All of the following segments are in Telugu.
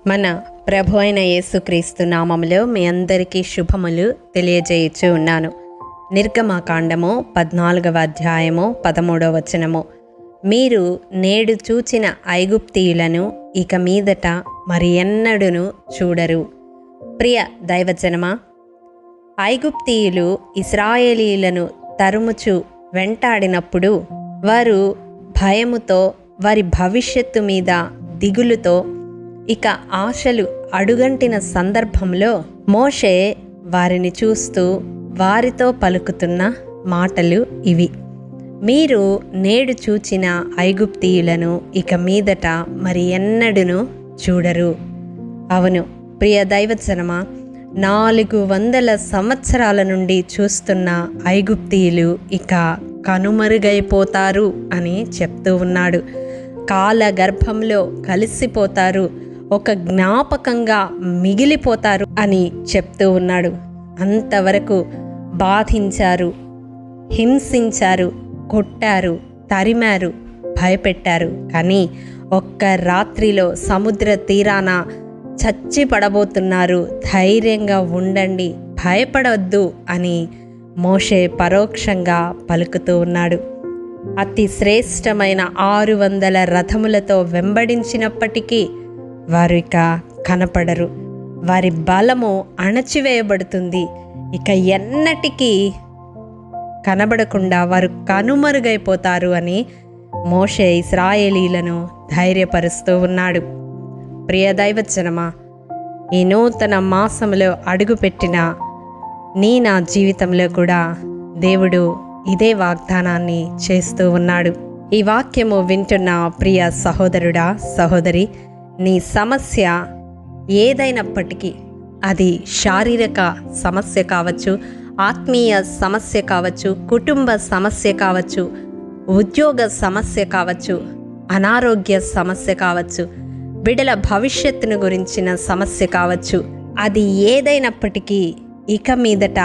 మన ప్రభు అయిన యేసుక్రీస్తు నామములో మీ అందరికీ శుభములు తెలియజేయచ్చు ఉన్నాను. నిర్గమకాండము 14వ అధ్యాయము 13వ వచనము. మీరు నేడు చూచిన ఐగుప్తీయులను ఇక మీదట మరి ఎన్నడూను చూడరు. ప్రియ దైవజనమా, ఐగుప్తీయులు ఇశ్రాయేలీయులను తరుముచు వెంటాడినప్పుడు వారు భయముతో, వారి భవిష్యత్తు మీద దిగులుతో, ఇక ఆశలు అడుగంటిన సందర్భంలో మోషే వారిని చూస్తూ వారితో పలుకుతున్న మాటలు ఇవి: మీరు నేడు చూచిన ఐగుప్తీయులను ఇక మీదట మరి ఎన్నడూను చూడరు. అవును ప్రియ దైవజనమా, 400 సంవత్సరాల నుండి చూస్తున్న ఐగుప్తీయులు ఇక కనుమరుగైపోతారు అని చెప్తూ ఉన్నాడు. కాల గర్భంలో కలిసిపోతారు, ఒక జ్ఞాపకంగా మిగిలిపోతారు అని చెప్తూ ఉన్నాడు. అంతవరకు బాధించారు, హింసించారు, కొట్టారు, తరిమారు, భయపెట్టారు. కానీ ఒక్క రాత్రిలో సముద్ర తీరాన చచ్చి పడబోతున్నారు. ధైర్యంగా ఉండండి, భయపడవద్దు అని మోషే పరోక్షంగా పలుకుతూ ఉన్నాడు. అతి శ్రేష్టమైన 600 రథములతో వెంబడించినప్పటికీ వారు ఇక కనపడరు. వారి బలము అణచివేయబడుతుంది. ఇక ఎన్నటికీ కనబడకుండా వారు కనుమరుగైపోతారు అని మోషే ఇశ్రాయేలీయులను ధైర్యపరుస్తూ ఉన్నాడు. ప్రియ దైవజనమా, ఈ నూతన మాసంలో అడుగుపెట్టిన నా జీవితంలో కూడా దేవుడు ఇదే వాగ్దానాన్ని చేస్తూ ఉన్నాడు. ఈ వాక్యము వింటున్న ప్రియ సహోదరుడా, సహోదరి, నీ సమస్య ఏదైనప్పటికీ, అది శారీరక సమస్య కావచ్చు, ఆత్మీయ సమస్య కావచ్చు, కుటుంబ సమస్య కావచ్చు, ఉద్యోగ సమస్య కావచ్చు, అనారోగ్య సమస్య కావచ్చు, బిడ్డల భవిష్యత్తును గురించిన సమస్య కావచ్చు, అది ఏదైనప్పటికీ ఇక మీదట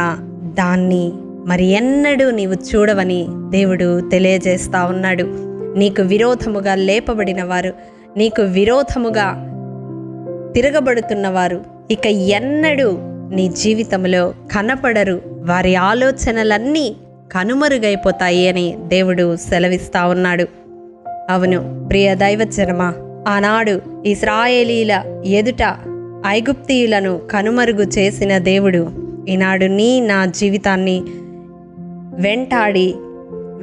దాన్ని మరి ఎన్నడూ నీవు చూడవని దేవుడు తెలియజేస్తా ఉన్నాడు. నీకు విరోధముగా లేపబడిన వారు, నీకు విరోధముగా తిరగబడుతున్నవారు ఇక ఎన్నడూ నీ జీవితంలో కనపడరు. వారి ఆలోచనలన్నీ కనుమరుగైపోతాయి అని దేవుడు సెలవిస్తా ఉన్నాడు. అవును ప్రియ దైవజనమా, ఆనాడు ఇశ్రాయేలీల ఎదుట ఐగుప్తీయులను కనుమరుగు చేసిన దేవుడు ఈనాడు నా జీవితాన్ని వెంటాడి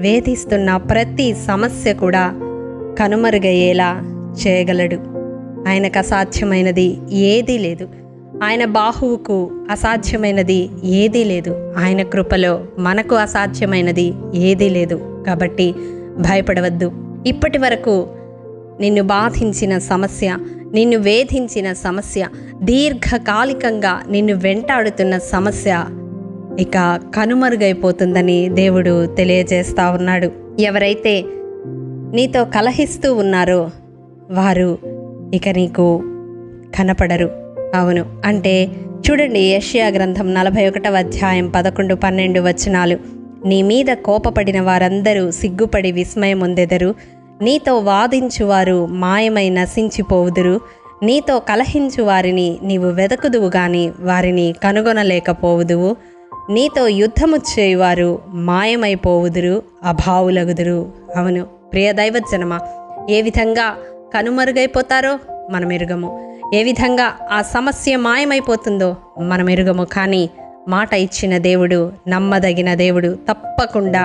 వేధిస్తున్న ప్రతి సమస్య కూడా కనుమరుగయ్యేలా చేయగలడు. ఆయనకు అసాధ్యమైనది ఏదీ లేదు. ఆయన బాహువుకు అసాధ్యమైనది ఏదీ లేదు. ఆయన కృపలో మనకు అసాధ్యమైనది ఏదీ లేదు. కాబట్టి భయపడవద్దు. ఇప్పటి వరకు నిన్ను బాధించిన సమస్య, నిన్ను వేధించిన సమస్య, దీర్ఘకాలికంగా నిన్ను వెంటాడుతున్న సమస్య ఇక కనుమరుగైపోతుందని దేవుడు తెలియజేస్తా ఉన్నాడు. ఎవరైతే నీతో కలహిస్తూ ఉన్నారో వారు ఇక నీకు కనపడరు. అవును అంటే చూడండి, యెషయా గ్రంథం 41వ అధ్యాయం 11, 12 వచనాలు. నీ మీద కోపపడిన వారందరూ సిగ్గుపడి విస్మయం పొందెదరు. నీతో వాదించువారు మాయమై నశించిపోవుదురు. నీతో కలహించు వారిని నీవు వెదకుదువు గాని వారిని కనుగొనలేకపోవుదువు. నీతో యుద్ధము చేయువారు మాయమైపోవుదురు, అభావులగుదురు. అవును ప్రియ దైవజనమా, ఏ విధంగా కనుమరుగైపోతారో మనం ఎరుగము, ఏ విధంగా ఆ సమస్య మాయమైపోతుందో మనం ఎరుగము. కానీ మాట ఇచ్చిన దేవుడు నమ్మదగిన దేవుడు. తప్పకుండా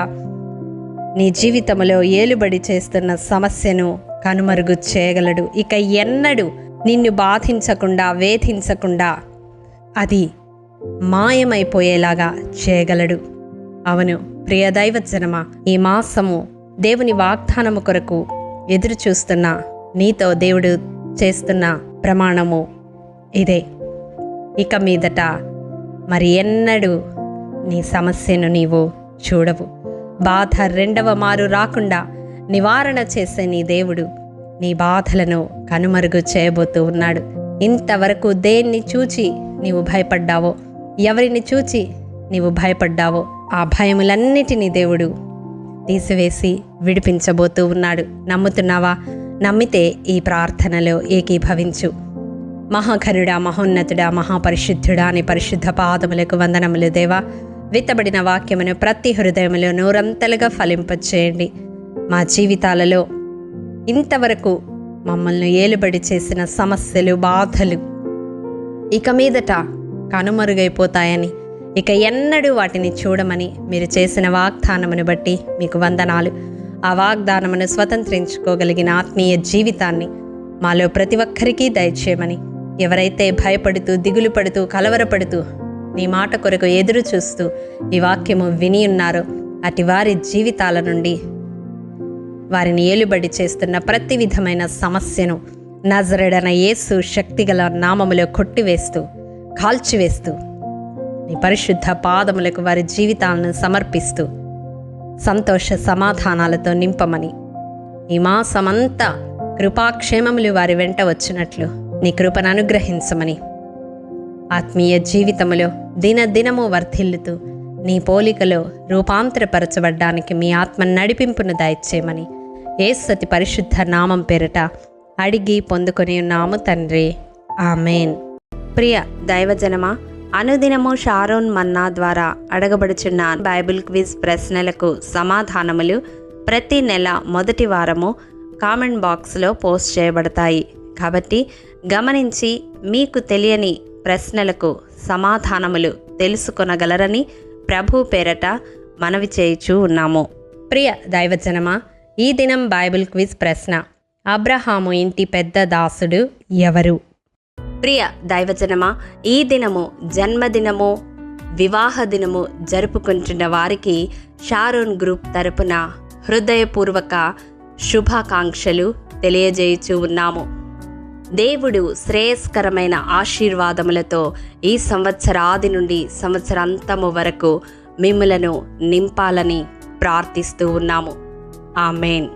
నీ జీవితంలో ఏలుబడి చేస్తున్న సమస్యను కనుమరుగు చేయగలడు. ఇక ఎన్నడూ నిన్ను బాధించకుండా, వేధించకుండా అది మాయమైపోయేలాగా చేయగలడు. అవును ప్రియ దైవజనమా, ఈ మాసము దేవుని వాగ్దానము కొరకు ఎదురు చూస్తున్న నీతో దేవుడు చేస్తున్న ప్రమాణము ఇదే: ఇక మీదట మరి ఎన్నడూ నీ సమస్యను నీవు చూడవు. బాధ రెండవ మారు రాకుండా నివారణ చేసే నీ దేవుడు నీ బాధలను కనుమరుగు చేయబోతూ ఉన్నాడు. ఇంతవరకు దేన్ని చూచి నీవు భయపడ్డావో, ఎవరిని చూచి నీవు భయపడ్డావో, ఆ భయములన్నిటినీ దేవుడు తీసివేసి విడిపించబోతూ ఉన్నాడు. నమ్ముతున్నావా? నమ్మితే ఈ ప్రార్థనలో ఏకీభవించు. మహాఘనుడా, మహోన్నతుడా, మహాపరిశుద్ధుడా అని పరిశుద్ధ పాదములకు వందనములు దేవా. విత్తబడిన వాక్యమును ప్రతి హృదయములో నూరంతలుగా ఫలింపచేయండి. మా జీవితాలలో ఇంతవరకు మమ్మల్ని ఏలుబడి చేసిన సమస్యలు, బాధలు ఇక మీదట కనుమరుగైపోతాయని, ఇక ఎన్నడూ వాటిని చూడమని మీరు చేసిన వాగ్దానమును బట్టి మీకు వందనాలు. ఆ వాగ్దానమును స్వతంత్రించుకోగలిగిన ఆత్మీయ జీవితాన్ని మాలో ప్రతి ఒక్కరికి దయచేయమని, ఎవరైతే భయపడుతూ, దిగులు పడుతూ, కలవరపడుతూ, నీ మాట కొరకు ఎదురు చూస్తూ ఈ వాక్యము విని ఉన్నారో అటు వారి జీవితాల నుండి వారిని ఏలుబడి చేస్తున్న ప్రతి విధమైన సమస్యను నజరేయుడైన యేసు శక్తిగల నామములో కొట్టివేస్తూ, కాల్చివేస్తూ, నీ పరిశుద్ధ పాదములకు వారి జీవితాలను సమర్పిస్తూ సంతోష సమాధానాలతో నింపమని, ఈ మాసమంతా కృపాక్షేమములు వారి వెంట వచ్చినట్లు నీ కృపను అనుగ్రహించమని, ఆత్మీయ జీవితములో దినదినము వర్ధిల్లుతూ నీ పోలికలో రూపాంతరపరచబడ్డానికి మీ ఆత్మ నడిపింపును దయచేయమని యేసు పరిశుద్ధ నామం పేరిట అడిగి పొందుకొని ఉన్నాము తండ్రి, ఆమేన్. ప్రియ దైవజనమా, అనుదినము షారోన్ మన్నా ద్వారా అడగబడుచున్న బైబిల్ క్విజ్ ప్రశ్నలకు సమాధానములు ప్రతి నెల మొదటి వారము కామెంట్ బాక్స్లో పోస్ట్ చేయబడతాయి. కాబట్టి గమనించి మీకు తెలియని ప్రశ్నలకు సమాధానములు తెలుసుకొనగలరని ప్రభు పేరట మనవి చేయుచూ ఉన్నాము. ప్రియ దైవజనమా, ఈ దినం బైబిల్ క్విజ్ ప్రశ్న: అబ్రహాము ఇంటి పెద్ద దాసుడు ఎవరు? ప్రియ దైవజనమా, ఈ దినము జన్మదినము, వివాహ దినము జరుపుకుంటున్న వారికి షారోన్ గ్రూప్ తరపున హృదయపూర్వక శుభాకాంక్షలు తెలియజేయుచూ ఉన్నాము. దేవుడు శ్రేయస్కరమైన ఆశీర్వాదములతో ఈ సంవత్సరాది నుండి సంవత్సరాంతము వరకు మిమ్ములను నింపాలని ప్రార్థిస్తూ ఉన్నాము. ఆమేన్.